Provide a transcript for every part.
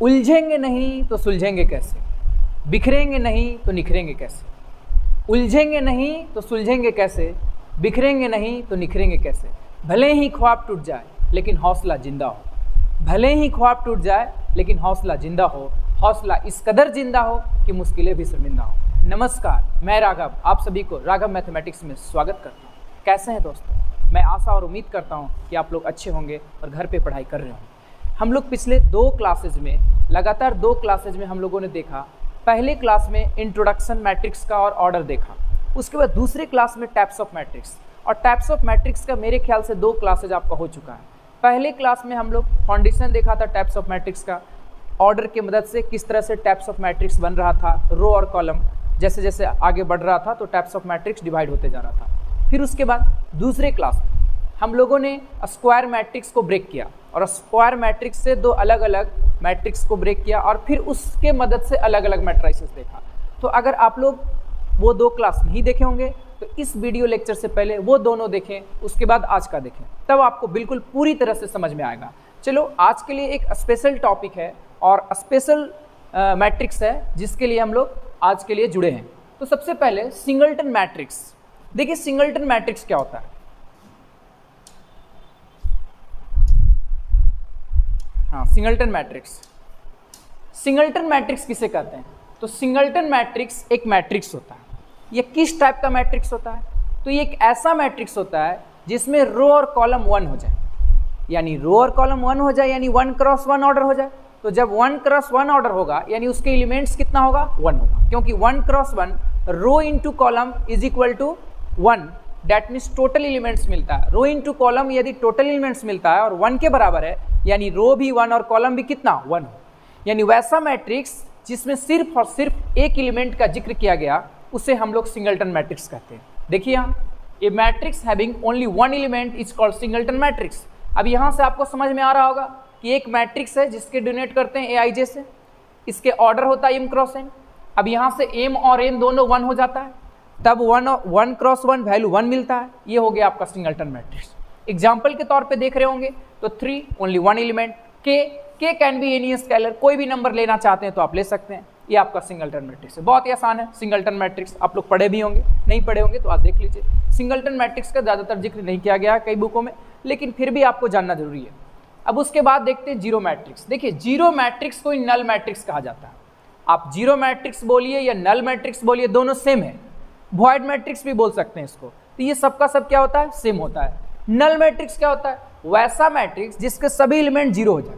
उलझेंगे नहीं तो सुलझेंगे कैसे, बिखरेंगे नहीं तो निखरेंगे कैसे। उलझेंगे नहीं तो सुलझेंगे कैसे, बिखरेंगे नहीं तो निखरेंगे कैसे। भले ही ख्वाब टूट जाए लेकिन हौसला जिंदा हो, भले ही ख्वाब टूट जाए लेकिन हौसला जिंदा हो, हौसला इस कदर जिंदा हो कि मुश्किलें भी शर्मिंदा हो। नमस्कार, मैं राघव आप सभी को राघव मैथमेटिक्स में स्वागत करता हूँ। कैसे हैं दोस्तों? मैं आशा और उम्मीद करता हूँ कि आप लोग अच्छे होंगे और घर पे पढ़ाई कर रहे होंगे। हम लोग पिछले लगातार दो क्लासेज में हम लोगों ने देखा। पहले क्लास में इंट्रोडक्शन मैट्रिक्स का और ऑर्डर देखा, उसके बाद दूसरे क्लास में टाइप्स ऑफ मैट्रिक्स, और टाइप्स ऑफ मैट्रिक्स का मेरे ख्याल से 2 क्लासेज आपका हो चुका है। पहले क्लास में हम लोग फाउंडेशन देखा था टाइप्स ऑफ मैट्रिक्स का, ऑर्डर की मदद से किस तरह से टाइप्स ऑफ मैट्रिक्स बन रहा था, रो और कॉलम, जैसे जैसे आगे बढ़ रहा था तो टाइप्स ऑफ मैट्रिक्स डिवाइड होते जा रहा था। फिर उसके बाद दूसरे क्लास में हम लोगों ने स्क्वायर मैट्रिक्स को ब्रेक किया और स्क्वायर मैट्रिक्स से 2 अलग अलग मैट्रिक्स को ब्रेक किया और फिर उसके मदद से अलग अलग मैट्रिसेस देखा। तो अगर आप लोग वो 2 क्लास नहीं देखे होंगे तो इस वीडियो लेक्चर से पहले वो दोनों देखें, उसके बाद आज का देखें, तब आपको बिल्कुल पूरी तरह से समझ में आएगा। चलो, आज के लिए एक स्पेशल टॉपिक है और स्पेशल मैट्रिक्स है जिसके लिए हम लोग आज के लिए जुड़े हैं। तो सबसे पहले सिंगलटन मैट्रिक्स। देखिए सिंगलटन मैट्रिक्स क्या होता है। हाँ, सिंगलटन मैट्रिक्स। सिंगलटन मैट्रिक्स किसे कहते हैं? तो सिंगलटन मैट्रिक्स एक मैट्रिक्स होता है। ये किस टाइप का मैट्रिक्स होता है? तो ये एक ऐसा मैट्रिक्स होता है जिसमें रो और कॉलम 1 हो जाए, यानी रो और कॉलम 1 हो जाए, यानी 1 क्रॉस 1 ऑर्डर हो जाए। तो जब 1 क्रॉस 1 ऑर्डर होगा यानी उसके एलिमेंट्स कितना होगा? 1 होगा, क्योंकि 1 cross 1 row into column is equal to 1। That means total elements मिलता है। रो इंटू कॉलम यदि टोटल एलिमेंट्स मिलता है और 1 के बराबर है, यानी रो भी 1 और कॉलम भी कितना? 1 हो। यानी वैसा मैट्रिक्स जिसमें सिर्फ और सिर्फ एक एलिमेंट का जिक्र किया गया उसे हम लोग सिंगलटन मैट्रिक्स कहते हैं। देखिए यहाँ, a matrix having only 1 element is called singleton matrix. अब यहाँ से आपको समझ में आ रहा होगा कि एक मैट्रिक्स है जिसके डोनेट करते हैं AIJ से, इसके ऑर्डर होता है m क्रॉस n। अब यहाँ से m और n दोनों 1 हो जाता है, तब 1 क्रॉस 1 वैल्यू 1 मिलता है। ये हो गया आपका सिंगलटन मैट्रिक्स। एग्जाम्पल के तौर पे देख रहे होंगे तो 3 only 1 element, k can be any scalar, कोई भी नंबर लेना चाहते हैं तो आप ले सकते हैं। ये आपका सिंगलटन मैट्रिक्स है। बहुत ही आसान है सिंगलटन मैट्रिक्स, आप लोग पढ़े भी होंगे, नहीं पढ़े होंगे तो आप देख लीजिए। सिंगलटन मैट्रिक्स का ज़्यादातर जिक्र नहीं किया गया है कई बुकों में, लेकिन फिर भी आपको जानना जरूरी है। अब उसके बाद देखते हैं जीरो मैट्रिक्स। देखिए जीरो मैट्रिक्स को नल मैट्रिक्स कहा जाता है। आप जीरो मैट्रिक्स बोलिए या नल मैट्रिक्स बोलिए, दोनों सेम है। वॉइड मैट्रिक्स भी बोल सकते हैं इसको। तो ये सबका सब क्या होता है? सेम होता है। नल मैट्रिक्स क्या होता है? वैसा मैट्रिक्स जिसके सभी एलिमेंट 0 हो जाए,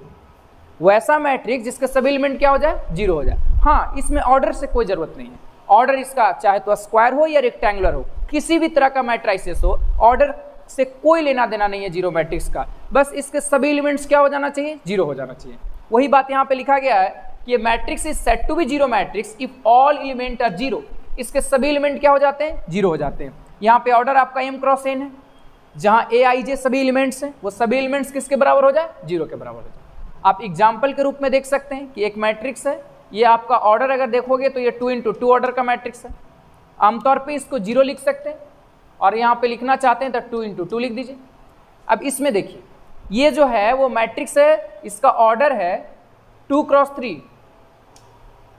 वैसा मैट्रिक्स जिसके सभी एलिमेंट क्या हो जाए? 0 हो जाए। हाँ, इसमें ऑर्डर से कोई जरूरत नहीं है। ऑर्डर इसका चाहे तो स्क्वायर हो या रेक्टेंगुलर हो, किसी भी तरह का मैट्रिसेस हो, ऑर्डर से कोई लेना देना नहीं है जीरो मैट्रिक्स का। बस इसके सभी एलिमेंट्स क्या हो जाना चाहिए? 0 हो जाना चाहिए। वही बात यहाँ पे लिखा गया है कि ये matrix is said to be zero matrix if all element are 0। इसके सभी एलिमेंट क्या हो जाते हैं? 0 हो जाते हैं। यहाँ पे ऑर्डर आपका m क्रॉस n है, जहाँ AIJ सभी एलिमेंट्स हैं, वो सभी एलिमेंट्स किसके बराबर हो जाए? 0 के बराबर हो जाए। आप एग्जाम्पल के रूप में देख सकते हैं कि एक मैट्रिक्स है, ये आपका ऑर्डर अगर देखोगे तो ये 2 इंटू 2 ऑर्डर का मैट्रिक्स है। आमतौर पे इसको 0 लिख सकते हैं और यहाँ पे लिखना चाहते हैं तो 2 इंटू 2 लिख दीजिए। अब इसमें देखिए, ये जो है वो मैट्रिक्स है, इसका ऑर्डर है 2 क्रॉस 3,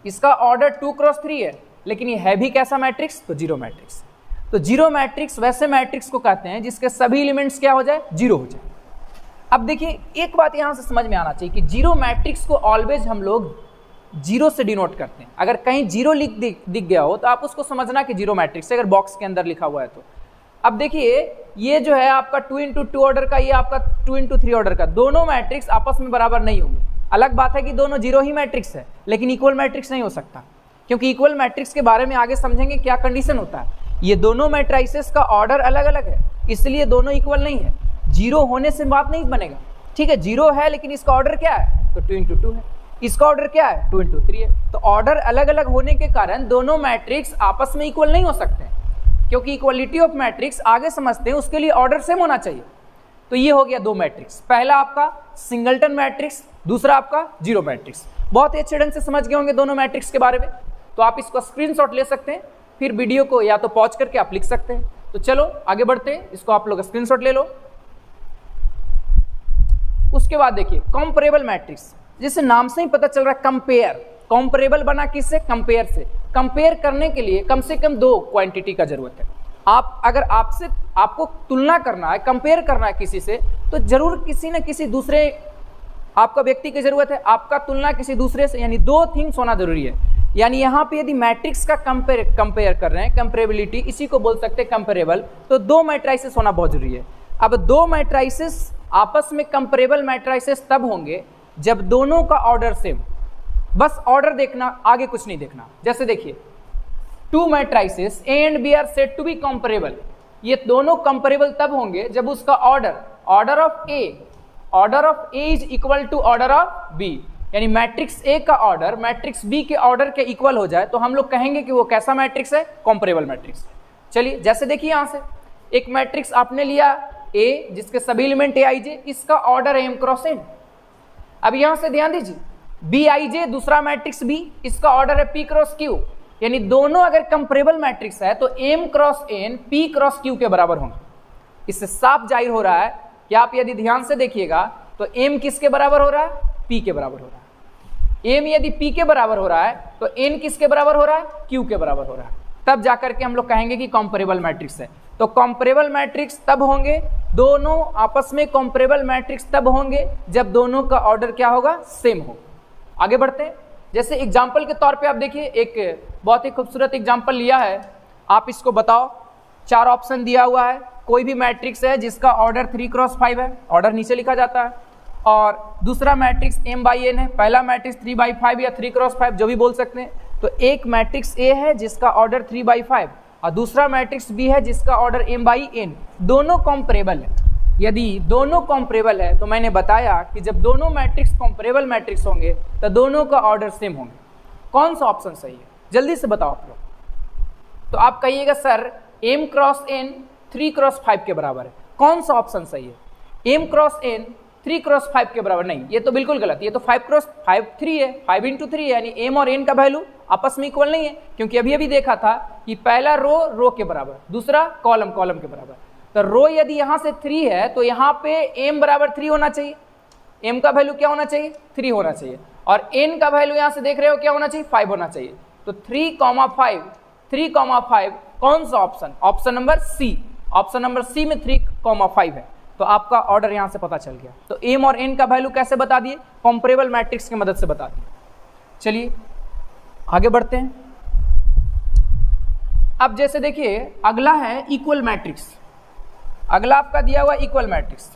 इसका ऑर्डर 2 क्रॉस 3 है, लेकिन ये है भी कैसा मैट्रिक्स? तो जीरो मैट्रिक्स। तो जीरो मैट्रिक्स वैसे मैट्रिक्स को कहते हैं जिसके सभी एलिमेंट्स क्या हो जाए? 0 हो जाए। अब देखिए एक बात यहाँ से समझ में आना चाहिए कि जीरो मैट्रिक्स को ऑलवेज हम लोग 0 से डिनोट करते हैं। अगर कहीं 0 दिख गया हो तो आप उसको समझना कि जीरो मैट्रिक्स है, अगर बॉक्स के अंदर लिखा हुआ है तो। अब देखिए ये जो है आपका 2 इंटू 2 ऑर्डर का, ये आपका 2 इंटू 3 ऑर्डर का, दोनों मैट्रिक्स आपस में बराबर नहीं होंगे। अलग बात है कि दोनों 0 ही मैट्रिक्स है, लेकिन इक्वल मैट्रिक्स नहीं हो सकता, क्योंकि इक्वल मैट्रिक्स के बारे में आगे समझेंगे क्या कंडीशन होता है। ये दोनों मैट्रिसेस का ऑर्डर अलग अलग है, इसलिए दोनों इक्वल नहीं है। 0 होने से बात नहीं बनेगा। ठीक है, 0 है लेकिन इसका ऑर्डर क्या है? तो 2 इंटू 2 है। इसका ऑर्डर क्या है? 2 इंटू 3 है। तो ऑर्डर अलग अलग होने के कारण दोनों मैट्रिक्स आपस में इक्वल नहीं हो सकते, क्योंकि इक्वलिटी ऑफ मैट्रिक्स आगे समझते हैं, उसके लिए ऑर्डर सेम होना चाहिए। तो ये हो गया 2 मैट्रिक्स, पहला आपका सिंगलटन मैट्रिक्स, दूसरा आपका जीरो मैट्रिक्स। बहुत ही अच्छे ढंग से समझ गए होंगे दोनों मैट्रिक्स के बारे में। तो आप इसको स्क्रीनशॉट ले सकते हैं, फिर वीडियो को या तो पॉज करके आप लिख सकते हैं। तो चलो आगे बढ़ते हैं, इसको आप लोग स्क्रीनशॉट ले लो। उसके बाद देखिए कंपैरेबल मैट्रिक्स। जैसे नाम से ही पता चल रहा है कंपेयर, कंपेरेबल बना किससे? कंपेयर से। कंपेयर करने के लिए कम से कम 2 क्वांटिटी का जरूरत है। आप अगर आपको तुलना करना है, कंपेयर करना है किसी से, तो जरूर किसी न किसी दूसरे आपका व्यक्ति की जरूरत है, आपका तुलना किसी दूसरे से, यानी 2 थिंग्स होना जरूरी है। यानी यहाँ पे यदि मैट्रिक्स का कंपेयर कर रहे हैं, कंपेरेबिलिटी, इसी को बोल सकते हैं कंपेरेबल, तो 2 मैट्राइसेस होना बहुत जरूरी है। अब 2 मैट्राइसेस आपस में कंपेरेबल मैट्राइसेस तब होंगे जब दोनों का ऑर्डर सेम। बस ऑर्डर देखना, आगे कुछ नहीं देखना। जैसे देखिए 2 matrices A and B are said to be comparable, ये दोनों कंपेरेबल तब होंगे जब उसका order of A is equal to order of B, यानी मैट्रिक्स A का ऑर्डर मैट्रिक्स B के ऑर्डर के इक्वल हो जाए तो हम लोग कहेंगे कि वो कैसा मैट्रिक्स है? Comparable matrix. चलिए जैसे देखिए यहां से एक मैट्रिक्स आपने लिया A जिसके सभी एलिमेंट Aij, इसका ऑर्डर है m क्रॉस n। अब यहां से ध्यान दीजिए Bij दूसरा मैट्रिक्स B, इसका ऑर्डर है P क्रॉस Q, यानी दोनों अगर कंपेरेबल मैट्रिक्स है तो m cross n P cross Q के बराबर होंगे। इससे साफ जाहिर हो रहा है कि आप यदि ध्यान से देखिएगा तो m किसके बराबर हो रहा है? P के बराबर हो रहा है। m यदि P के बराबर हो रहा है तो n किसके बराबर हो रहा है? Q के बराबर हो रहा है। तब जाकर के हम लोग कहेंगे कि कंपेरेबल मैट्रिक्स है। तो कंपेरेबल मैट्रिक्स तब होंगे, दोनों आपस में कंपेरेबल मैट्रिक्स तब होंगे जब दोनों का ऑर्डर क्या होगा? सेम हो। आगे बढ़ते हैं। जैसे एग्जाम्पल के तौर पे आप देखिए, एक बहुत ही खूबसूरत एग्जाम्पल लिया है, आप इसको बताओ। 4 ऑप्शन दिया हुआ है, कोई भी मैट्रिक्स है जिसका ऑर्डर 3 क्रॉस 5 है, ऑर्डर नीचे लिखा जाता है, और दूसरा मैट्रिक्स m बाई n है, पहला मैट्रिक्स 3 बाई 5 या 3 क्रॉस 5 जो भी बोल सकते हैं। तो एक मैट्रिक्स A है जिसका ऑर्डर 3 बाई 5 और दूसरा मैट्रिक्स B है जिसका ऑर्डर m बाई n, दोनों कंपेरेबल है। यदि दोनों कंपेरेबल है तो मैंने बताया कि जब दोनों मैट्रिक्स कंपेरेबल मैट्रिक्स होंगे तो दोनों का ऑर्डर सेम होंगे। कौन सा ऑप्शन सही है? जल्दी से बताओ आप लोग। तो आप कहिएगा sir m cross n 3 cross 5 के बराबर है। कौन सा ऑप्शन सही है? m क्रॉस n 3 क्रॉस 5 के बराबर नहीं, ये तो बिल्कुल गलत। ये तो 5 क्रॉस 5 3 है, 5 इंटू 3 है, यानी m और n का वैल्यू आपस में इक्वल नहीं है, क्योंकि अभी देखा था कि पहला रो के बराबर, दूसरा कॉलम के बराबर। तो रो यदि यहां से 3 है तो यहाँ पे m बराबर 3 होना चाहिए, m का वैल्यू क्या होना चाहिए? 3 होना चाहिए, और n का वैल्यू यहां से देख रहे हो क्या होना चाहिए? 5 होना चाहिए। तो 3,5 कौन सा option? Option number C. Option number C में 3,5 है। तो आपका ऑर्डर यहां से पता चल गया। तो m और n का वैल्यू कैसे बता दिए? कंपेरेबल मैट्रिक्स की मदद से बता दिए। चलिए आगे बढ़ते हैं। अब जैसे देखिए अगला है इक्वल मैट्रिक्स। अगला आपका दिया हुआ इक्वल मैट्रिक्स।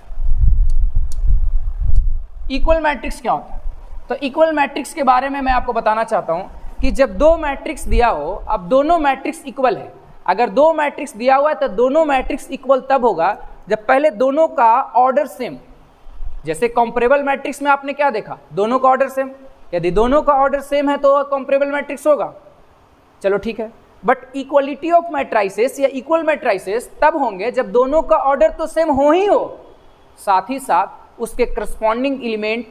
इक्वल मैट्रिक्स क्या होता है? तो इक्वल मैट्रिक्स के बारे में मैं आपको बताना चाहता हूं कि जब 2 मैट्रिक्स दिया हो, अब दोनों मैट्रिक्स इक्वल है। अगर 2 मैट्रिक्स दिया हुआ है तो दोनों मैट्रिक्स इक्वल तब होगा जब पहले दोनों का ऑर्डर सेम। जैसे कंपेरेबल मैट्रिक्स में आपने क्या देखा? दोनों का ऑर्डर सेम। यदि दोनों का ऑर्डर सेम है तो कंपेरेबल मैट्रिक्स होगा। चलो ठीक है, बट इक्वलिटी ऑफ मैट्राइसेस या इक्वल मैट्राइसेस तब होंगे जब दोनों का ऑर्डर तो सेम हो ही हो, साथ ही साथ उसके करस्पॉन्डिंग एलिमेंट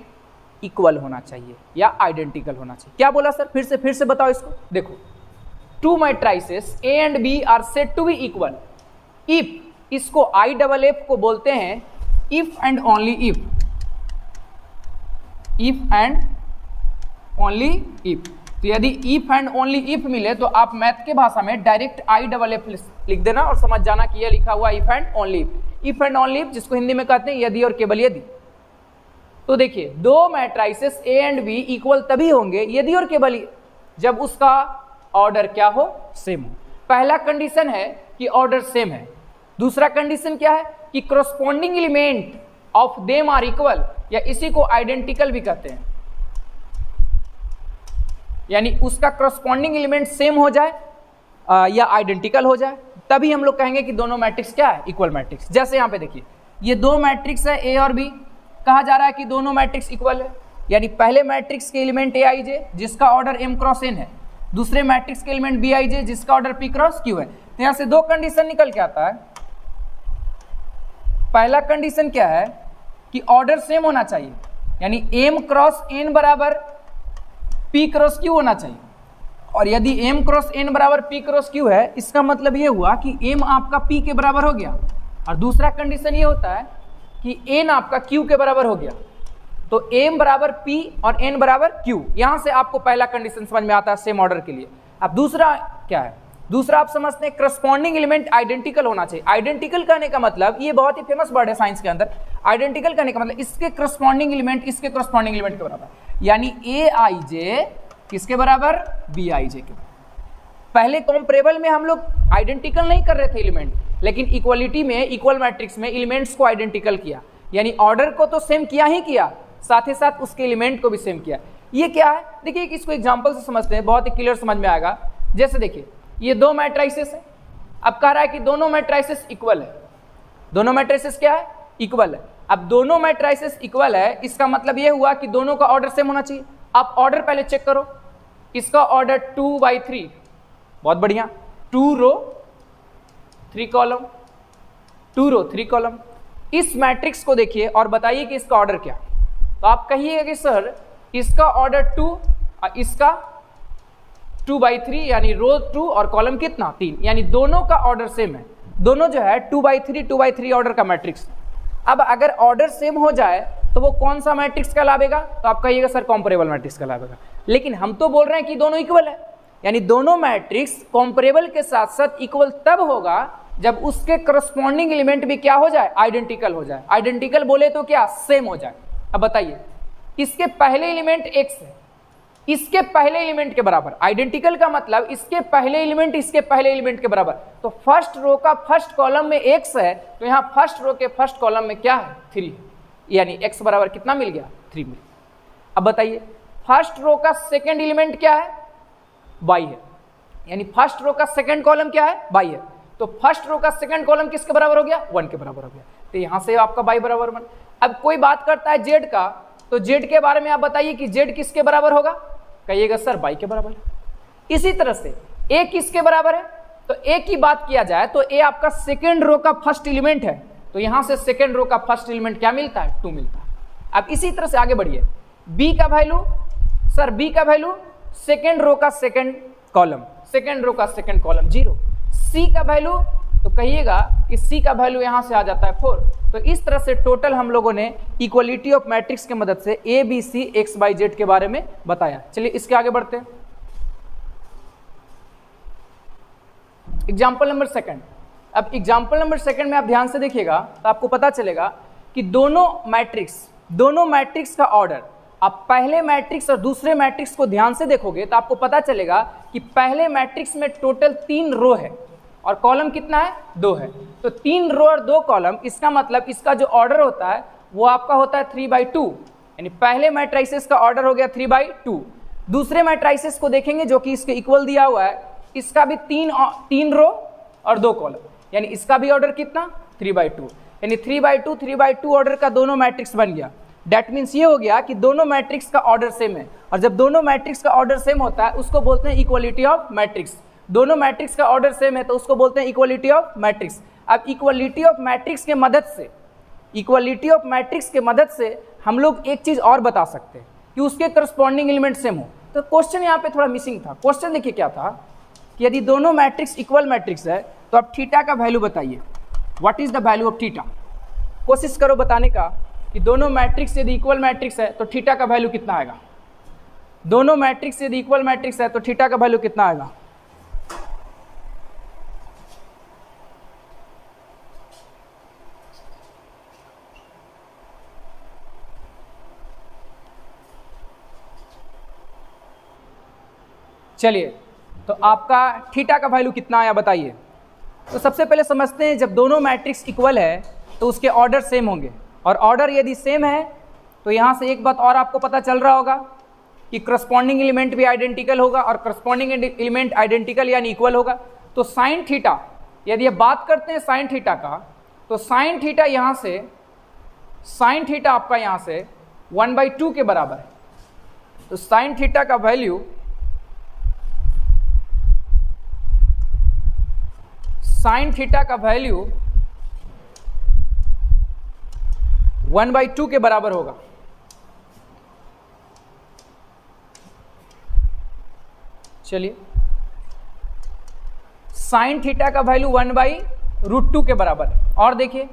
इक्वल होना चाहिए या आइडेंटिकल होना चाहिए। क्या बोला सर? फिर से बताओ इसको। देखो 2 matrices A and B are said to be equal if, इसको IFF को बोलते हैं if and only if. If and only if. तो यदि इफ एंड ओनली इफ मिले तो आप मैथ के भाषा में डायरेक्ट IFF लिख देना और समझ जाना कि यह लिखा हुआ if and only if. If and only if जिसको हिंदी में कहते हैं यदि और केवल यदि। तो देखिए 2 matrices A and B equal तभी होंगे यदि और केवल जब उसका ऑर्डर क्या हो? सेम हो। पहला कंडीशन है कि ऑर्डर सेम है। दूसरा कंडीशन क्या है? कि corresponding element of them are equal, या इसी को आइडेंटिकल भी कहते हैं, यानी उसका करस्पॉन्डिंग एलिमेंट सेम हो जाए या आइडेंटिकल हो जाए, तभी हम लोग कहेंगे कि दोनों मैट्रिक्स क्या है? Equal matrix. जैसे यहां पे देखिए ये 2 मैट्रिक्स है A और B, कहा जा रहा है कि दोनों मैट्रिक्स इक्वल है, यानी पहले मैट्रिक्स के एलिमेंट Aij जिसका ऑर्डर m क्रॉस n है, दूसरे मैट्रिक्स के एलिमेंट Bij जिसका ऑर्डर p क्रॉस q है। तो यहां से 2 कंडीशन निकल के आता है। पहला कंडीशन क्या है? कि ऑर्डर सेम होना चाहिए, यानी m क्रॉस n बराबर p क्रॉस q होना चाहिए। और यदि m क्रॉस n बराबर p क्रॉस q है, इसका मतलब ये हुआ कि m आपका p के बराबर हो गया, और दूसरा कंडीशन ये होता है कि n आपका q के बराबर हो गया। तो m बराबर p और n बराबर q। यहां से आपको पहला कंडीशन समझ में आता है सेम ऑर्डर के लिए। अब दूसरा क्या है, दूसरा आप समझते हैं करस्पॉन्डिंग एलिमेंट आइडेंटिकल होना चाहिए। आइडेंटिकल कहने का मतलब, ये बहुत ही फेमस वर्ड है साइंस के अंदर, आइडेंटिकल कहने का मतलब इसके करस्पॉन्डिंग एलिमेंट इसके करस्पॉन्डिंग एलिमेंट के बराबर, यानी aij किसके बराबर, bij के बराबर। पहले कॉम्परेबल में हम लोग आइडेंटिकल नहीं कर रहे थे एलिमेंट, लेकिन इक्वलिटी में, इक्वल मैट्रिक्स में एलिमेंट्स को आइडेंटिकल किया, यानी ऑर्डर को तो सेम किया ही किया, साथ ही साथ उसके एलिमेंट को भी सेम किया। ये क्या है, देखिए इसको एग्जांपल से समझते हैं, बहुत ही क्लियर समझ में आएगा। जैसे देखिए ये दो मैट्रिसेस है, अब कह रहा है कि दोनों मैट्रिसेस इक्वल है। दोनों मैट्रिसेस क्या है, इक्वल है। अब दोनों मैट्रिसेस इक्वल है, इसका मतलब ये हुआ कि दोनों का ऑर्डर सेम होना चाहिए। आप ऑर्डर पहले चेक करो, इसका ऑर्डर 2/3, बहुत बढ़िया, 2 रो 3 कॉलम, 2 रो 3 कॉलम। इस मैट्रिक्स को देखिए और बताइए कि इसका ऑर्डर क्या। तो आप कहिएगा कि सर इसका ऑर्डर 2 और इसका 2/3, यानी रो 2 और कॉलम कितना 3, यानी दोनों का ऑर्डर सेम है। दोनों जो है 2/3 ऑर्डर का मैट्रिक्स। अब अगर ऑर्डर सेम हो जाए तो वो कौन सा मैट्रिक्स कहलावेगा, तो आप कहिएगा सर कॉम्परेबल मैट्रिक्स कहलावेगा। लेकिन हम तो बोल रहे हैं कि दोनों इक्वल है, यानी दोनों मैट्रिक्स कॉम्परेबल के साथ साथ इक्वल तब होगा जब उसके करस्पॉन्डिंग एलिमेंट भी क्या हो जाए, आइडेंटिकल हो जाए। आइडेंटिकल बोले तो क्या, सेम हो जाए। अब बताइए, इसके पहले एलिमेंट x है, इसके पहले एलिमेंट के बराबर। आइडेंटिकल का मतलब इसके पहले एलिमेंट इसके पहले एलिमेंट के बराबर। तो फर्स्ट रो का फर्स्ट कॉलम में x है, तो यहाँ फर्स्ट रो के फर्स्ट कॉलम में क्या है, 3 है, यानी x बराबर कितना मिल गया, 3 मिल गया। अब बताइए फर्स्ट रो का सेकेंड एलिमेंट क्या है, y है, यानी फर्स्ट रो का सेकेंड कॉलम क्या है, y है। तो फर्स्ट रो का सेकेंड कॉलम किसके बराबर हो गया, 1 के बराबर हो गया। तो यहां से आपका y बराबर 1। अब कोई बात करता है z का, तो z के बारे में आप बताइए कि z किसके बराबर होगा, कहिएगा सर y के बराबर है। इसी तरह से a किसके बराबर है, तो a की बात किया जाए तो a आपका सेकेंड रो का फर्स्ट एलिमेंट है, तो यहां से सेकेंड रो का फर्स्ट एलिमेंट क्या मिलता है, 2 मिलता है। अब इसी तरह से आगे बढ़िए, b का वैल्यू, सर b का वैल्यू सेकेंड रो का सेकेंड कॉलम, सेकेंड रो का सेकेंड कॉलम 0। c का वैल्यू, तो कहिएगा कि c का वैल्यू यहां से आ जाता है 4। तो इस तरह से टोटल हम लोगों ने इक्वलिटी ऑफ मैट्रिक्स की मदद से a b c x y z के बारे में बताया। चलिए इसके आगे बढ़ते हैं। Example number second. अब एग्जाम्पल नंबर सेकंड में आप ध्यान से देखिएगा तो आपको पता चलेगा कि दोनों मैट्रिक्स का ऑर्डर, आप पहले मैट्रिक्स और दूसरे मैट्रिक्स को ध्यान से देखोगे तो आपको पता चलेगा कि पहले मैट्रिक्स में टोटल 3 रो है और कॉलम कितना है, 2 है। तो 3 रो और 2 कॉलम, इसका मतलब इसका जो ऑर्डर होता है वो आपका होता है 3/2, यानी पहले मैट्रिसेस का ऑर्डर हो गया 3/2। दूसरे मैट्रिसेस को देखेंगे जो कि इसके इक्वल दिया हुआ है, इसका भी 3 रो और 2 कॉलम, यानी इसका भी ऑर्डर कितना, 3/2, यानी 3/2 ऑर्डर का दोनों मैट्रिक्स बन गया। दैट मीन्स ये हो गया कि दोनों मैट्रिक्स का ऑर्डर सेम है, और जब दोनों मैट्रिक्स का ऑर्डर सेम होता है उसको बोलते हैं इक्वलिटी ऑफ मैट्रिक्स। दोनों मैट्रिक्स का ऑर्डर सेम है तो उसको बोलते हैं इक्वलिटी ऑफ मैट्रिक्स। अब इक्वलिटी ऑफ मैट्रिक्स के मदद से हम लोग एक चीज और बता सकते हैं कि उसके करस्पॉन्डिंग एलिमेंट सेम हो। तो क्वेश्चन यहाँ पे थोड़ा मिसिंग था। क्वेश्चन देखिए क्या था कि यदि दोनों मैट्रिक्स इक्वल मैट्रिक्स है तो आप थीटा का वैल्यू बताइए, what is the value of theta. कोशिश करो बताने का कि दोनों मैट्रिक्स यदि इक्वल मैट्रिक्स है तो थीटा का वैल्यू कितना आएगा। दोनों मैट्रिक्स यदि इक्वल मैट्रिक्स है तो थीटा का वैल्यू कितना आएगा। चलिए तो आपका थीटा का वैल्यू कितना आया बताइए। तो सबसे पहले समझते हैं, जब दोनों मैट्रिक्स इक्वल है तो उसके ऑर्डर सेम होंगे, और ऑर्डर यदि सेम है तो यहाँ से एक बात और आपको पता चल रहा होगा कि करस्पॉन्डिंग एलिमेंट भी आइडेंटिकल होगा, और करस्पॉन्डिंग एलिमेंट आइडेंटिकल यानी इक्वल होगा। तो साइन थीटा, यदि आप बात करते हैं साइन थीटा का, तो साइन थीटा यहाँ से, साइन थीटा आपका यहाँ से 1/2 के बराबर है। तो साइन थीटा का वैल्यू, साइन थीटा का वैल्यू 1/2 के बराबर होगा। चलिए साइन थीटा का वैल्यू 1/√2 के बराबर है। और देखिए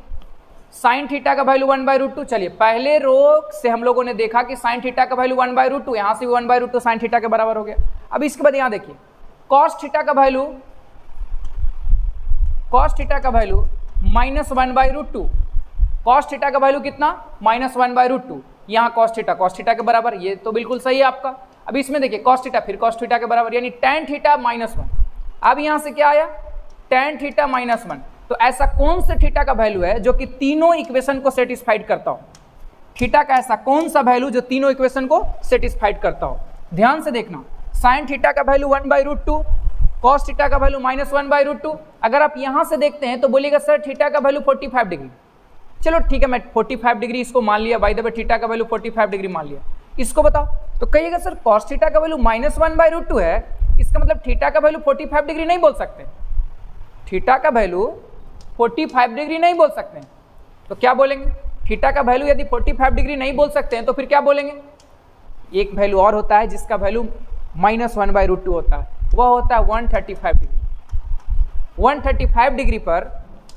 साइन थीटा का वैल्यू 1/√2। चलिए पहले रो से हम लोगों ने देखा कि साइन थीटा का वैल्यू 1/√2, यहाँ से भी 1/√2 साइन थीटा के बराबर हो गया। अब इसके बाद यहाँ देखिए कॉस थीटा का वैल्यू -1/√2। कॉस थीटा का वैल्यू कितना? -1/√2। यहाँ कॉस थीटा के बराबर, ये तो बिल्कुल सही है आपका। अब इसमें देखिए कॉस थीटा फिर कॉस थीटा के बराबर, यानी tan थीटा -1। अब यहाँ से क्या आया? tan theta -1। तो ऐसा कौन सा थीटा का वैल्यू है जो कि तीनों इक्वेशन को सेटिस्फाइड करता हो? थीटा का ऐसा कौन सा वैल्यू जो तीनों इक्वेशन को सेटिस्फाइड करता हो? ध्यान से देखना, साइन थीटा का वैल्यू 1/√2, कॉस थीटा का वैल्यू -1/√2। अगर आप यहाँ से देखते हैं तो बोलिएगा सर थीटा का वैल्यू 45 डिग्री। चलो ठीक है, मैं 45 डिग्री इसको मान लिया, बाय द वे थीटा का वैल्यू 45 डिग्री मान लिया। इसको बताओ तो कहिएगा सर कॉस थीटा का वैल्यू -1/√2 है, इसका मतलब थीटा का वैल्यू 45 डिग्री नहीं बोल सकते। थीटा का वैल्यू 45 डिग्री नहीं बोल सकते, तो क्या बोलेंगे? थीटा का वैल्यू यदि 45 डिग्री नहीं बोल सकते हैं तो फिर क्या बोलेंगे? एक वैल्यू और होता है जिसका वैल्यू -1/√2 होता है, वह होता है 135 डिग्री। 135 डिग्री पर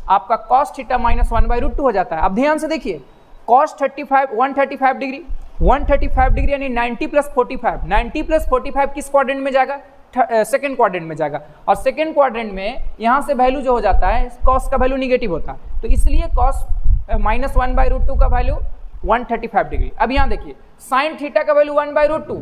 आपका कॉस थीटा -1/√2 हो जाता है। अब ध्यान से देखिए कॉस 135 डिग्री, 135 डिग्री यानी 90 + 45। 90 + 45 किस क्वाड्रेंट में जाएगा? सेकेंड क्वाड्रेंट में जाएगा। और सेकेंड क्वाड्रेंट में यहाँ से वैल्यू जो हो जाता है कॉस का वैल्यू निगेटिव होता है, तो इसलिए कॉस -1/√2 का वैल्यू 135 डिग्री। अब यहाँ देखिए साइन थीटा का वैल्यू 1/√2,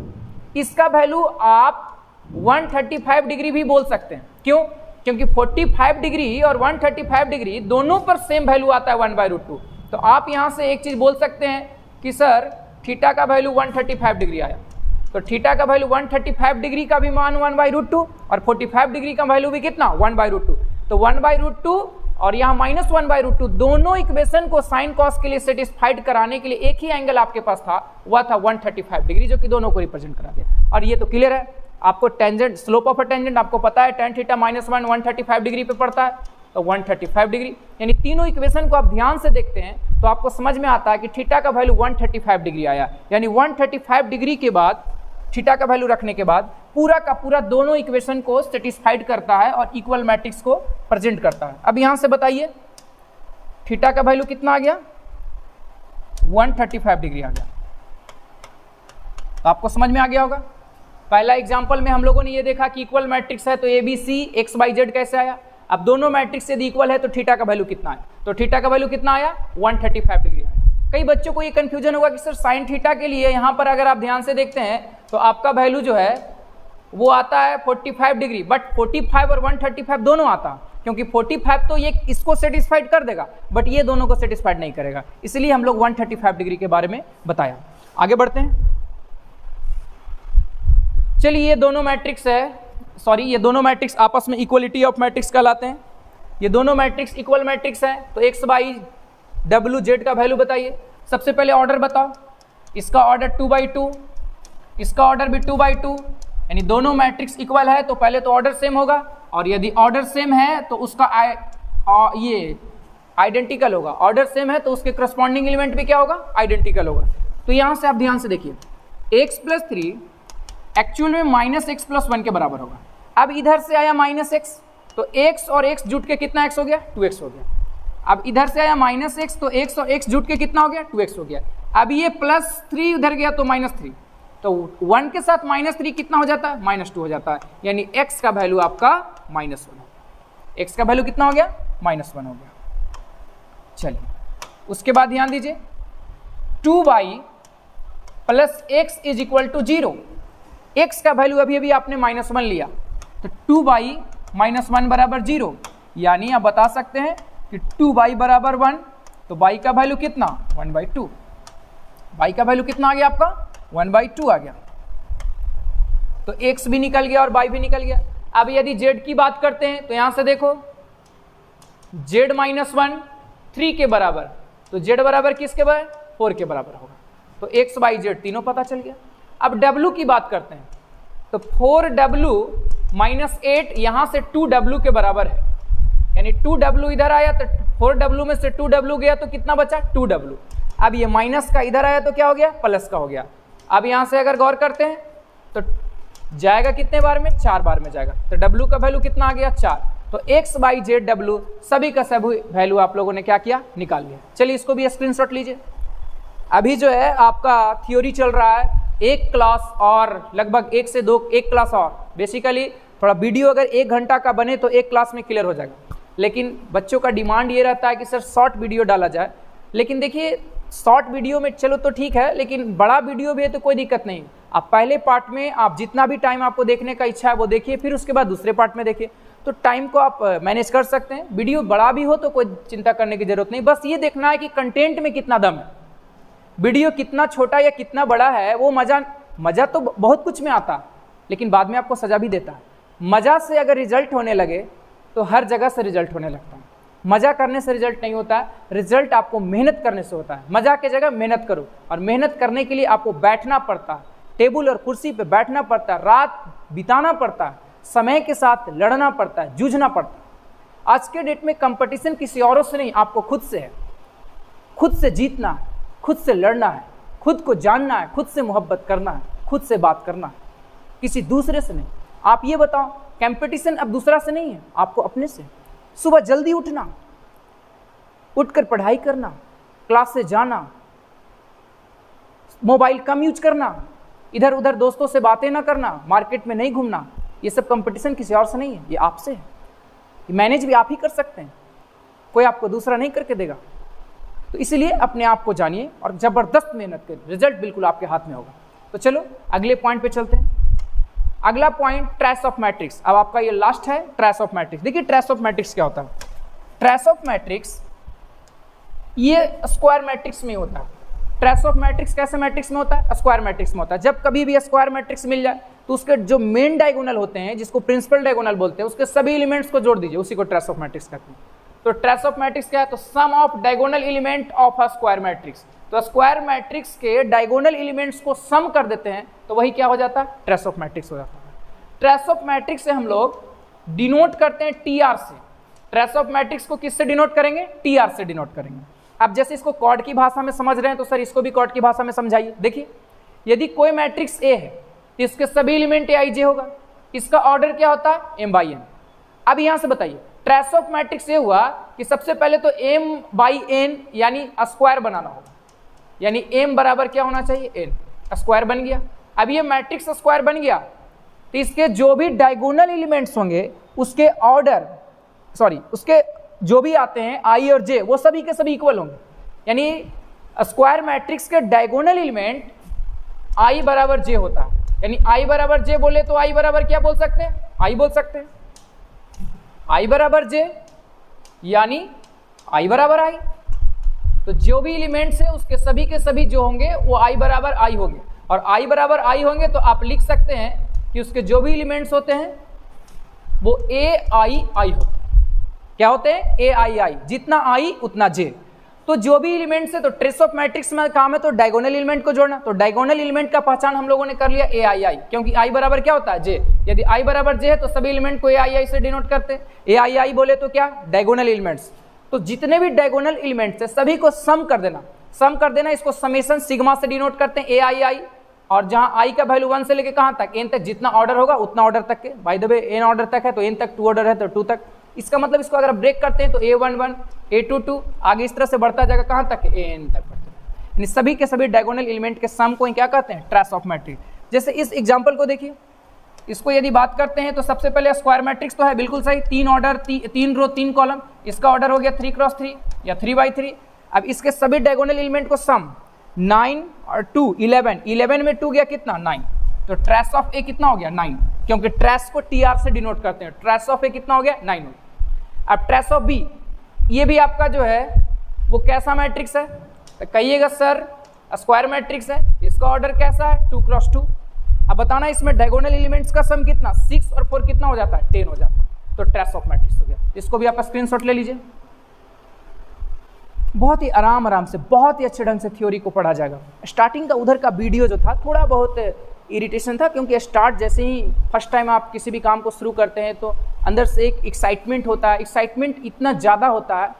इसका वैल्यू आप 135 डिग्री भी बोल सकते हैं। क्यों? क्योंकि 45 डिग्री और 135 डिग्री दोनों पर सेम वैल्यू आता है 1/√2। तो आप यहाँ से एक चीज बोल सकते हैं कि सर थीटा का वैल्यू 135 डिग्री आया, तो थीटा का वैल्यू 135 डिग्री का भी मान 1/√2 और 45 डिग्री का वैल्यू भी कितना? 1/√2। तो 1/√2 और यहाँ -1/√2 दोनों इक्वेशन को साइन कॉस के लिए सेटिस्फाइड कराने के लिए एक ही एंगल आपके पास था, वह था 135 डिग्री, जो कि दोनों को रिप्रेजेंट करा दिया। और ये तो क्लियर है, आपको tangent, slope of a tangent आपको पता है, tan थीटा -1 135 डिग्री पे पड़ता है, तो 135 डिग्री। यानी तीनों इक्वेशन को आप ध्यान से देखते हैं तो आपको समझ में आता है कि थीटा का वैल्यू 135 डिग्री आया। यानी 135 डिग्री के बाद थीटा का वैल्यू रखने के बाद पूरा का पूरा दोनों इक्वेशन को सेटिस्फाइड करता है और इक्वल मैट्रिक्स को प्रेजेंट करता है। अब यहां से बताइए थीटा का वैल्यू कितना आ गया? 135 डिग्री आ गया। तो आपको समझ में आ गया होगा। पहला एग्जांपल में हम लोगों ने ये देखा कि इक्वल मैट्रिक्स है तो ABC XYZ कैसे आया। अब दोनों मैट्रिक्स यदि इक्वल है तो थीटा का वैल्यू कितना है? तो थीटा का वैल्यू कितना आया? 135 डिग्री आया। कई बच्चों को ये कंफ्यूजन होगा कि सर साइन थीटा के लिए यहाँ पर अगर आप ध्यान से देखते हैं तो आपका वैल्यू जो है वो आता है 45 डिग्री, बट 45 और 135 दोनों आता, क्योंकि 45 तो ये इसको सेटिस्फाइड कर देगा बट ये दोनों को सेटिस्फाइड नहीं करेगा, इसलिए हम लोग 135 डिग्री के बारे में बताया। आगे बढ़ते हैं। चलिए ये दोनों मैट्रिक्स है, ये दोनों मैट्रिक्स आपस में इक्वलिटी ऑफ मैट्रिक्स कहलाते हैं। ये दोनों मैट्रिक्स इक्वल मैट्रिक्स है, तो XYWZ का वैल्यू बताइए। सबसे पहले ऑर्डर बताओ, इसका ऑर्डर 2/2, इसका ऑर्डर भी 2/2, यानी दोनों मैट्रिक्स इक्वल है तो पहले तो ऑर्डर सेम होगा, और यदि ऑर्डर सेम है तो उसका ये आइडेंटिकल होगा। ऑर्डर सेम है तो उसके करस्पॉन्डिंग एलिमेंट भी क्या होगा? आइडेंटिकल होगा। तो यहां से आप ध्यान से देखिए x + 3 एक्चुअल में -x + 1 के बराबर होगा। अब इधर से आया -x, तो x और x जुट के कितना x हो गया? 2x हो गया। अब इधर से आया -x, तो x और x जुट के कितना हो गया? 2x हो गया। अब ये +3 उधर गया तो -3, तो 1 के साथ -3 कितना हो जाता है? -2 हो जाता है, यानी x का वैल्यू आपका -1। x का वैल्यू कितना हो गया? -1 हो गया। चलिए उसके बाद ध्यान दीजिए 2y + x = 0। x का वैल्यू अभी आपने -1 लिया, तो 2y - 1 = 0, यानी आप बता सकते हैं कि 2y = 1, तो y का वैल्यू कितना? 1/2। y का वैल्यू कितना आ गया आपका? 1/2 आ गया। तो x भी निकल गया और y भी निकल गया। अब यदि z की बात करते हैं तो यहां से देखो z - 1 3 के बराबर, तो z बराबर किसके बराबर? 4 के बराबर होगा। तो x y z तीनों पता चल गया। अब w की बात करते हैं तो 4w - 8 यहां से 2w के बराबर है, यानी 2w इधर आया तो 4w में से 2w गया तो कितना बचा? 2w। अब ये माइनस का इधर आया तो क्या हो गया? प्लस का हो गया। अब यहां से अगर गौर करते हैं तो जाएगा कितने बार में? 4 बार में जाएगा, तो w का वैल्यू कितना आ गया? 4। तो एक्स वाई जेड डब्ल्यू सभी का सभी वैल्यू आप लोगों ने क्या किया, निकाल लिया। चलिए इसको भी स्क्रीनशॉट लीजिए। अभी जो है आपका थ्योरी चल रहा है एक क्लास और लगभग 1 से 2 एक क्लास और, बेसिकली थोड़ा वीडियो अगर 1 घंटा का बने तो एक क्लास में क्लियर हो जाएगा, लेकिन बच्चों का डिमांड ये रहता है कि सर शॉर्ट वीडियो डाला जाए। लेकिन देखिए शॉर्ट वीडियो में चलो तो ठीक है, लेकिन बड़ा वीडियो भी है तो कोई दिक्कत नहीं। आप पहले पार्ट में आप जितना भी टाइम आपको देखने का इच्छा है वो देखिए, फिर उसके बाद दूसरे पार्ट में देखिए, तो टाइम को आप मैनेज कर सकते हैं। वीडियो बड़ा भी हो तो कोई चिंता करने की जरूरत नहीं, बस ये देखना है कि कंटेंट में कितना दम है। वीडियो कितना छोटा या कितना बड़ा है वो मज़ा तो बहुत कुछ में आता, लेकिन बाद में आपको सजा भी देता है। मज़ा से अगर रिजल्ट होने लगे तो हर जगह से रिजल्ट होने लगता है। मज़ा करने से रिजल्ट नहीं होता है, रिजल्ट आपको मेहनत करने से होता है। मज़ा की जगह मेहनत करो, और मेहनत करने के लिए आपको बैठना पड़ता है, टेबल और कुर्सी पे बैठना पड़ता है, रात बिताना पड़ता है, समय के साथ लड़ना पड़ता है, जूझना पड़ता है। आज के डेट में कंपटीशन किसी औरों से नहीं, आपको खुद से है। खुद से जीतना है, खुद से लड़ना है, खुद को जानना है, खुद से मोहब्बत करना है, खुद से बात करना है, किसी दूसरे से नहीं। आप ये बताओ, कंपटीशन अब दूसरा से नहीं है, आपको अपने से। सुबह जल्दी उठना, उठकर पढ़ाई करना, क्लास से जाना, मोबाइल कम यूज करना, इधर उधर दोस्तों से बातें ना करना, मार्केट में नहीं घूमना, ये सब कंपटीशन किसी और से नहीं है, ये आपसे है। ये मैनेज भी आप ही कर सकते हैं, कोई आपको दूसरा नहीं करके देगा। तो इसलिए अपने आप को जानिए और ज़बरदस्त मेहनत करिए, रिजल्ट बिल्कुल आपके हाथ में होगा। तो चलो अगले पॉइंट पे चलते हैं। अगला पॉइंट ट्रेस ऑफ मैट्रिक्स। अब आपका ये लास्ट है, ट्रेस ऑफ मैट्रिक्स। देखिए ट्रेस ऑफ मैट्रिक्स क्या होता है। ट्रेस ऑफ मैट्रिक्स ये स्क्वायर मैट्रिक्स में होता है। ट्रेस ऑफ मैट्रिक्स कैसे मैट्रिक्स में होता है, स्क्वायर मैट्रिक्स में होता है। जब कभी भी स्क्वायर मैट्रिक्स मिल जाए तो उसके जो मेन डायगोनल होते हैं, जिसको प्रिंसिपल डायगोनल बोलते हैं, उसके सभी एलिमेंट्स को जोड़ दीजिए, उसी को ट्रेस ऑफ मैट्रिक्स कहते हैं। तो ट्रेस ऑफ मैट्रिक्स क्या है, तो sum of diagonal element of a square matrix. तो स्क्वायर मैट्रिक्स के डायगोनल एलिमेंट्स को सम कर देते हैं तो वही क्या हो जाता है, ट्रेस ऑफ मैट्रिक्स हो जाता है। ट्रेस ऑफ मैट्रिक्स से हम लोग डिनोट करते हैं टीआर से। ट्रेस ऑफ मैट्रिक्स को किससे डिनोट करेंगे, टीआर से डिनोट करेंगे। अब जैसे इसको कॉर्ड की भाषा में समझ रहे हैं तो सर इसको भी कॉर्ड की भाषा में समझाइए। देखिए यदि कोई मैट्रिक्स ए है तो इसके सभी एलिमेंट ए आई जे होगा, इसका ऑर्डर क्या होता है, एम बाई एन। अब यहां से बताइए ट्रेस ऑफ मैट्रिक्स ये हुआ कि सबसे पहले तो एम बाई एन यानी स्क्वायर बनाना होगा, यानी एम बराबर क्या होना चाहिए, एन, स्क्वायर बन गया। अब ये मैट्रिक्स स्क्वायर बन गया तो इसके जो भी डायगोनल एलिमेंट्स होंगे उसके ऑर्डर उसके जो भी आते हैं आई और जे वो सभी के सभी इक्वल होंगे। यानी स्क्वायर मैट्रिक्स के डायगोनल एलिमेंट आई बराबर जे होता है। यानी आई बराबर जे बोले तो आई बराबर क्या बोल सकते हैं, आई बोल सकते हैं, आई बराबर जे यानी आई बराबर आई। तो जो भी एलिमेंट्स है उसके सभी के सभी जो होंगे वो आई बराबर आई होंगे, और आई बराबर आई होंगे तो आप लिख सकते हैं कि उसके जो भी एलिमेंट्स होते हैं वो ए आई आई होते हैं। क्या होते हैं, ए आई आई, जितना आई उतना जे। तो जो भी एलिमेंट्स है, तो ट्रेस ऑफ मैट्रिक्स में काम है तो डायगोनल एलिमेंट को जोड़ना। तो डायगोनल एलिमेंट का पहचान हम लोगों ने कर लिया ए आई आई, क्योंकि आई बराबर क्या होता है, जे। यदि आई बराबर जे है तो सभी एलिमेंट को ए आई आई से डिनोट करते हैं। ए आई आई बोले तो क्या, डायगोनल एलिमेंट्स। तो जितने भी डायगोनल एलिमेंट्स है सभी को सम कर देना, सम कर देना। इसको समेशन सिग्मा से डिनोट करते हैं, ए आई आई। और जहां आई का वैल्यू 1 से लेके कहां तक, एन तक, जितना ऑर्डर होगा उतना ऑर्डर तक के। By the way N order तक है तो एन तक, 2 ऑर्डर है तो 2 तक। इसका मतलब इसको अगर ब्रेक करते हैं तो A11 A22 आगे इस तरह से बढ़ता जाएगा, कहां तक, AN तक बढ़ता है। यानी सभी के सभी डायगोनल एलिमेंट के सम को क्या कहते हैं, ट्रेस ऑफ मैट्रिक्स। जैसे इस एग्जांपल को देखिए, इसको यदि बात करते हैं तो सबसे पहले स्क्वायर मैट्रिक्स तो है बिल्कुल सही, 3 ऑर्डर 3 रो 3 कॉलम। इसका ऑर्डर हो गया 3x3 या 3x3। अब इसके सभी डायगोनल एलिमेंट को सम 9 और 2 11, 11 में 2 गया कितना, 9। तो ट्रेस ऑफ ए कितना हो गया, 9, क्योंकि ट्रेस को टीआर से डिनोट करते हैं। ट्रेस ऑफ ए कितना हो गया, 9। अब ट्रेस ऑफ बी, ये भी आपका जो है वो कैसा मैट्रिक्स है, तो कहिएगा सर स्क्वायर मैट्रिक्स है। इसका ऑर्डर कैसा है, 2x2। अब बताना इसमें डायगोनल एलिमेंट्स का सम कितना, 6 और 4 कितना हो जाता है, 10 हो जाता है। तो ट्रेस ऑफ मैट्रिक्स हो गया। इसको भी आप स्क्रीनशॉट ले लीजिए। बहुत ही आराम से, बहुत ही अच्छे ढंग से थ्योरी को पढ़ा जाएगा। स्टार्टिंग का उधर का वीडियो जो था थोड़ा बहुत इरिटेशन था, क्योंकि स्टार्ट जैसे ही फर्स्ट टाइम आप किसी भी काम को शुरू करते हैं तो अंदर से एक एक्साइटमेंट होता है। एक्साइटमेंट इतना ज़्यादा होता है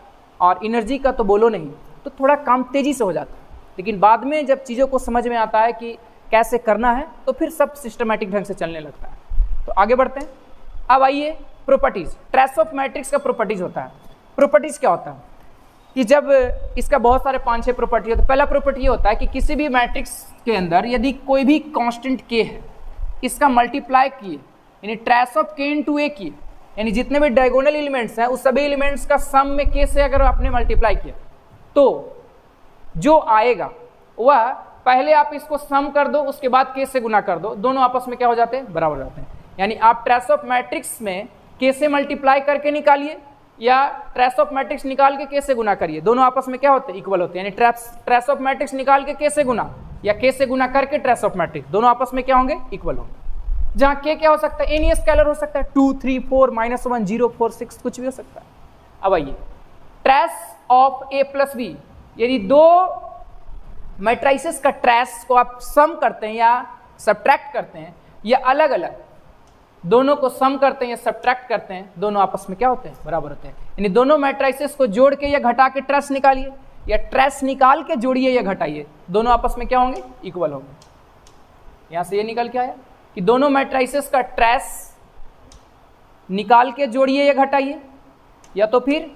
और एनर्जी का तो बोलो नहीं, तो थोड़ा काम तेज़ी से हो जाता है। लेकिन बाद में जब चीज़ों को समझ में आता है कि कैसे करना है तो फिर सब सिस्टमेटिक ढंग से चलने लगता है। तो आगे बढ़ते हैं। अब आइए प्रॉपर्टीज, ट्रेस ऑफ मैट्रिक्स का प्रॉपर्टीज होता है। प्रॉपर्टीज क्या होता है कि जब इसका बहुत सारे 5-6 प्रॉपर्टी होता है। पहला प्रॉपर्टी ये होता है कि किसी भी मैट्रिक्स के अंदर यदि कोई भी कांस्टेंट k है, इसका मल्टीप्लाई किए यानी ट्रेस ऑफ k इंटू ए किए, यानी जितने भी डायगोनल एलिमेंट्स हैं उस सभी एलिमेंट्स का सम में k से अगर आपने मल्टीप्लाई किया तो जो आएगा वह पहले आप इसको सम कर दो, उसके बाद k से गुना कर दो, दोनों आपस में क्या हो जाते हैं, बराबर हो जाते हैं। यानी आप ट्रेस ऑफ मैट्रिक्स में k से मल्टीप्लाई करके निकालिए या ट्रेस ऑफ मैट्रिक्स निकाल के k से गुना करिए, दोनों आपस में क्या होते हैं, इक्वल होते हैं। यानी ट्रेस ऑफ मैट्रिक्स निकाल के k से गुना या k से गुना करके ट्रेस ऑफ मैट्रिक्स, दोनों आपस में क्या होंगे, इक्वल होंगे। जहां k क्या हो सकता है, एनी स्केलर हो सकता है, 2, 3, 4, -1, 0, 4, 6 कुछ भी हो सकता है। अब आइए trace of a plus B, यदि दो मैट्रिसेस का ट्रेस को आप सम करते हैं या सब्ट्रैक्ट करते हैं या अलग अलग दोनों को सम करते हैं या सब्ट्रैक्ट करते हैं, दोनों आपस में क्या होते हैं, बराबर होते हैं। यानी दोनों मैट्रिसेस को जोड़ के या घटा के ट्रेस निकालिए या ट्रेस निकाल के जोड़िए या घटाइए, दोनों आपस में क्या होंगे, इक्वल होंगे। यहां से ये निकल के आया कि दोनों मैट्रिसेस का ट्रेस निकाल के जोड़िए या घटाइए या तो फिर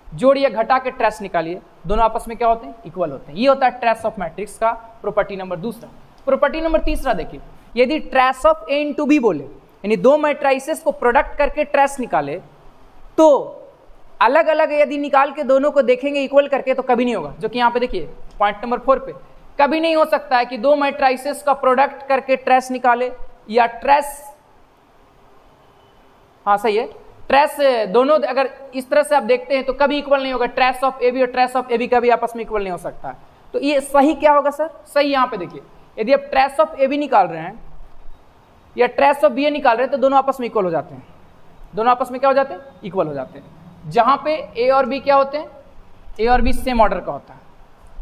जोड़िए घटा के ट्रेस निकालिए, दोनों आपस में क्या होते हैं, इक्वल होते हैं। ये होता है ट्रेस ऑफ मैट्रिक्स का प्रॉपर्टी नंबर दूसरा। प्रॉपर्टी नंबर तीसरा देखिए, यदि trace of A into B बोले यानी दो मैट्रिसेस को प्रोडक्ट करके ट्रेस निकाले तो अलग अलग यदि निकाल के दोनों को देखेंगे इक्वल करके तो कभी नहीं होगा, जो कि यहाँ पे देखिए पॉइंट नंबर 4 पे कभी नहीं हो सकता है कि दो मैट्रिसेस का प्रोडक्ट करके ट्रेस निकाले या ट्रेस, हाँ सही है, ट्रेस दोनों अगर इस तरह से आप देखते हैं तो कभी इक्वल नहीं होगा। ट्रेस ऑफ ए बी और ट्रेस ऑफ ए बी कभी आपस में इक्वल नहीं हो सकता। तो ये सही क्या होगा सर, सही यहाँ पे देखिए, यदि आप ट्रेस ऑफ ए बी निकाल रहे हैं या ट्रेस ऑफ बी ए निकाल रहे हैं तो दोनों आपस में इक्वल हो जाते हैं, दोनों आपस में क्या हो जाते हैं, इक्वल हो जाते हैं। जहां पे ए और बी क्या होते हैं, ए और बी सेम ऑर्डर का होता है।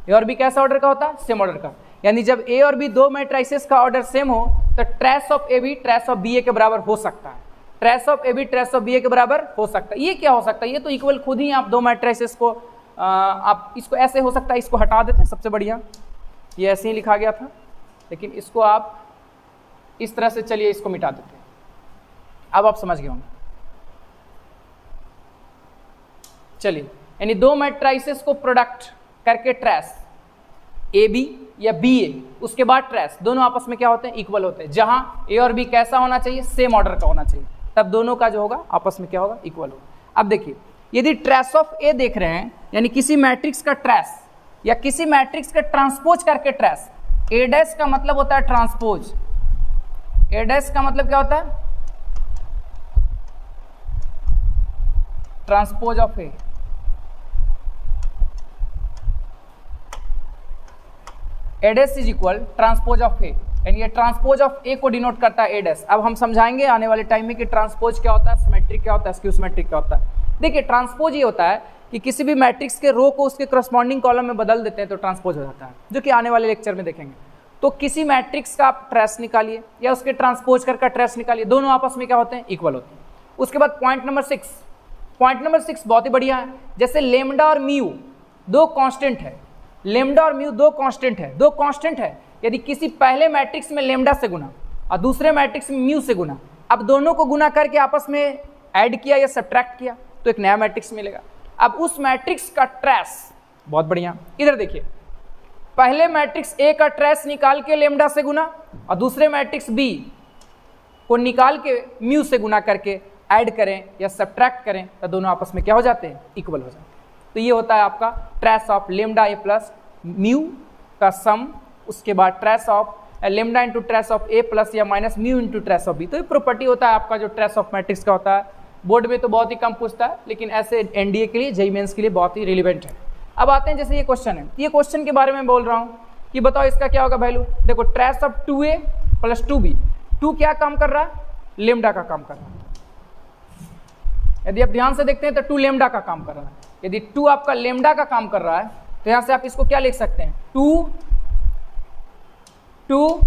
ए और बी कैसा ऑर्डर का होता है, सेम ऑर्डर का। यानी जब ए और बी दो मैट्रिसेस का ऑर्डर सेम हो तो trace of A B trace of B A के बराबर हो सकता है, trace of A B trace of B A के बराबर हो सकता है। ये क्या हो सकता है, ये तो इक्वल खुद ही आप दो मैट्रिसेस को आप इसको ऐसे हो सकता है, इसको हटा देते हैं, सबसे बढ़िया ये ऐसे ही लिखा गया था, लेकिन इसको आप इस तरह से, चलिए इसको मिटा देते हैं। अब आप समझ गए होंगे। चलिए, यानी दो मैट्रिसेस को प्रोडक्ट करके ट्रेस ए बी या बी ए, उसके बाद ट्रेस, दोनों आपस में क्या होते हैं, इक्वल होते हैं। जहां ए और बी कैसा होना चाहिए, सेम ऑर्डर का होना चाहिए, तब दोनों का जो होगा आपस में क्या होगा, इक्वल होगा। अब देखिए, यदि ट्रेस ऑफ ए देख रहे हैं यानी किसी मैट्रिक्स का ट्रेस या किसी मैट्रिक्स का ट्रांसपोज करके ट्रेस, ए डैश का मतलब होता है ट्रांसपोज, ए डैश का मतलब क्या होता है, transpose of A. A dash is equal transpose of A, यानी ये ट्रांसपोज ऑफ ए को डिनोट करता है ए डैश। अब हम समझाएंगे आने वाले टाइम में कि ट्रांसपोज क्या होता है, सिमेट्रिक क्या होता है, स्क्यू सिमेट्रिक क्या होता है। देखिए, ट्रांसपोज ये होता है कि किसी भी मैट्रिक्स के रो को उसके करस्पॉन्डिंग कॉलम में बदल देते हैं तो ट्रांसपोज हो जाता है, जो कि आने वाले लेक्चर में देखेंगे। तो किसी मैट्रिक्स का आप ट्रेस निकालिए या उसके ट्रांसपोज करके ट्रेस निकालिए, दोनों आपस में क्या होते हैं, इक्वल होते हैं। उसके बाद पॉइंट नंबर 6, पॉइंट नंबर 6 बहुत ही बढ़िया है। जैसे लेमडा और म्यू दो कांस्टेंट है, लेमडा और म्यू दो कांस्टेंट है, दो कांस्टेंट है, यदि किसी पहले मैट्रिक्स में लेमडा से गुना और दूसरे मैट्रिक्स में म्यू से गुना, अब दोनों को गुना करके आपस में ऐड किया या सब्ट्रैक्ट किया तो एक नया मैट्रिक्स मिलेगा। अब उस मैट्रिक्स का ट्रेस, बहुत बढ़िया, इधर देखिए, पहले मैट्रिक्स ए का ट्रेस निकाल के लेमडा से गुना और दूसरे मैट्रिक्स बी को निकाल के म्यू से गुना करके ऐड करें या सब्ट्रैक्ट करें तो दोनों आपस में क्या हो जाते हैं, इक्वल हो जाते हैं। तो ये होता है आपका trace of lambda A plus mu का सम, उसके बाद trace of lambda into trace of A plus या minus mu into trace of B. तो ये प्रॉपर्टी होता है आपका जो ट्रेस ऑफ मैट्रिक्स का होता है। बोर्ड में तो बहुत ही कम पूछता है, लेकिन ऐसे एनडीए के लिए, जेईई मेंस के लिए बहुत ही रिलेवेंट है। अब आते हैं, जैसे ये क्वेश्चन है, ये क्वेश्चन के बारे में बोल रहा हूँ कि बताओ इसका क्या होगा वैल्यू। देखो, trace of 2a plus 2b, 2 क्या काम कर रहा है, लेमडा का काम कर रहा है। यदि आप ध्यान से देखते हैं तो 2 लेमडा का काम कर रहा है। यदि 2 आपका लेमडा का काम कर रहा है तो यहां से आप इसको क्या लिख सकते हैं, 2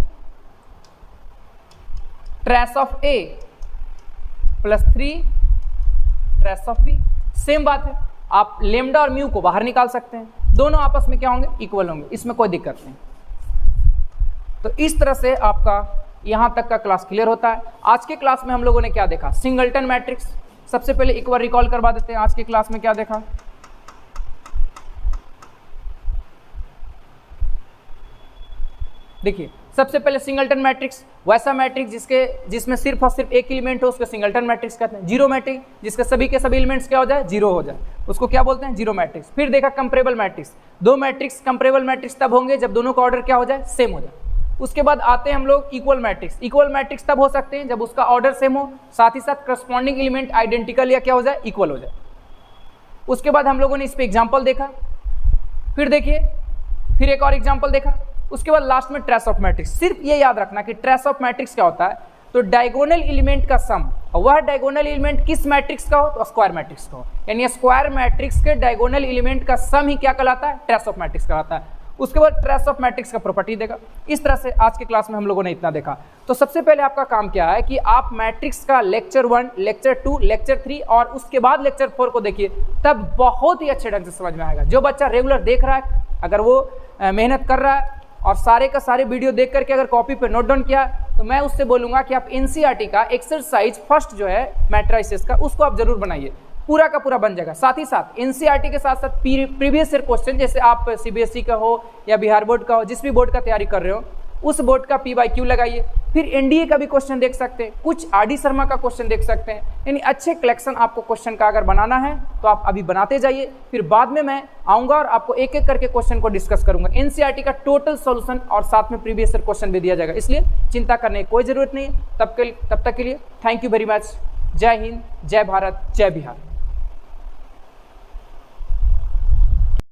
trace of a plus 3 trace of b। Same बात है, आप लेमडा और म्यू को बाहर निकाल सकते हैं, दोनों आपस में क्या होंगे, इक्वल होंगे, इसमें कोई दिक्कत नहीं। तो इस तरह से आपका यहां तक का क्लास क्लियर होता है। आज के क्लास में हम लोगों ने क्या देखा, सिंगलटन मैट्रिक्स, सबसे पहले एक बार रिकॉल करवा देते हैं आज की क्लास में क्या देखा। देखिए सबसे पहले सिंगलटन मैट्रिक्स, वैसा मैट्रिक्स जिसमें सिर्फ और सिर्फ एक एलिमेंट हो उसको सिंगलटन मैट्रिक्स कहते हैं। जीरो मैट्रिक्स जिसके सभी के सभी एलिमेंट्स क्या हो जाए, जीरो हो जाए, उसको क्या बोलते हैं, जीरो मैट्रिक्स। फिर देखा कंपैरेबल मैट्रिक्स, दो मैट्रिक्स कंपैरेबल मैट्रिक्स तब होंगे जब दोनों का ऑर्डर क्या हो जाए, सेम हो जाए। उसके बाद आते हैं हम लोग इक्वल मैट्रिक्स। इक्वल मैट्रिक्स तब हो सकते हैं जब उसका ऑर्डर सेम हो, साथ ही साथ करस्पॉन्डिंग एलिमेंट आइडेंटिकल या क्या हो जाए, इक्वल हो जाए। उसके बाद हम लोगों ने इस पे एग्जाम्पल देखा, फिर देखिए फिर एक और एग्जाम्पल देखा। उसके बाद लास्ट में ट्रेस ऑफ मैट्रिक्स। सिर्फ ये याद रखना कि ट्रेस ऑफ मैट्रिक्स क्या होता है, तो डायगोनल एलिमेंट का सम, और वह डायगोनल एलिमेंट किस मैट्रिक्स का हो, तो स्क्वायर मैट्रिक्स का हो, यानी स्क्वायर मैट्रिक्स के डायगोनल एलिमेंट का सम ही क्या कहलाता है, ट्रेस ऑफ मैट्रिक्स कहलाता है। उसके बाद ट्रेस ऑफ मैट्रिक्स का प्रॉपर्टी देगा। इस तरह से आज की क्लास में हम लोगों ने इतना देखा। तो सबसे पहले आपका काम क्या है कि आप मैट्रिक्स का लेक्चर 1, लेक्चर 2, लेक्चर 3 और उसके बाद लेक्चर 4 को देखिए, तब बहुत ही अच्छे ढंग से समझ में आएगा। जो बच्चा रेगुलर देख रहा है, अगर वो मेहनत कर रहा है और सारे का सारे वीडियो देख करके अगर कॉपी पे नोट डाउन किया, तो मैं उससे बोलूंगा कि आप एनसीईआरटी का एक्सरसाइज फर्स्ट जो है मैट्रिसेस का, उसको आप जरूर बनाइए, पूरा का पूरा बन जाएगा। साथ ही साथ एनसीईआरटी के साथ साथ प्रीवियस ईयर क्वेश्चन, जैसे आप सीबीएसई का हो या बिहार बोर्ड का हो, जिस भी बोर्ड का तैयारी कर रहे हो, उस बोर्ड का PYQ लगाइए। फिर एनडीए का भी क्वेश्चन देख सकते हैं, कुछ RD शर्मा का क्वेश्चन देख सकते हैं। यानी अच्छे कलेक्शन आपको क्वेश्चन का अगर बनाना है तो आप अभी बनाते जाइए, फिर बाद में मैं आऊँगा और आपको एक एक करके क्वेश्चन को डिस्कस करूंगा। एनसीईआरटी का टोटल सोल्यूशन और साथ में प्रीवियस ईयर क्वेश्चन भी दिया जाएगा, इसलिए चिंता करने की कोई ज़रूरत नहीं है। तब तक के लिए थैंक यू वेरी मच। जय हिंद, जय भारत, जय बिहार।